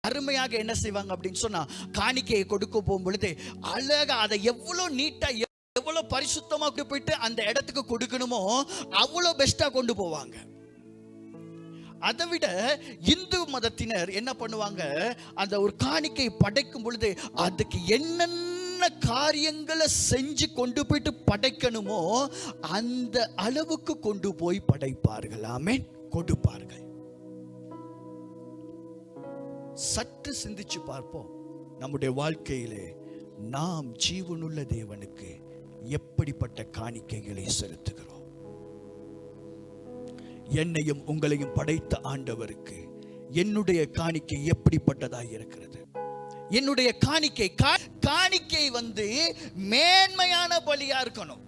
அருமையாக என்ன செய்வாங்க அப்படின்னு சொன்னா, காணிக்கையை கொடுக்க போகும் பொழுது அழகா அதை எவ்வளவு நீட்டா எவ்வளவு பரிசுத்தமா போயிட்டு அந்த இடத்துக்கு கொடுக்கணுமோ அவ்வளவு பெஸ்டா கொண்டு போவாங்க. அதை விட இந்து மதத்தினர் என்ன பண்ணுவாங்க, அந்த ஒரு காணிக்கை படைக்கும் பொழுது அதுக்கு என்னென்ன காரியங்களை செஞ்சு கொண்டு போயிட்டு படைக்கணுமோ அந்த அளவுக்கு கொண்டு போய் படைப்பார்கள். ஆமென், கொடுப்பார்கள். சற்று சிந்திச்சு பார்ப்போம், நம்முடைய வாழ்க்கையிலே நாம் ஜீவனுள்ள தேவனுக்கு எப்படிப்பட்ட காணிக்கைகளை செலுத்துகிறோம்? என்னையும் உங்களையும் படைத்த ஆண்டவருக்கு என்னுடைய காணிக்கை எப்படிப்பட்டதாக இருக்கிறது? என்னுடைய காணிக்கை மேன்மையான பலியா இருக்கணும்.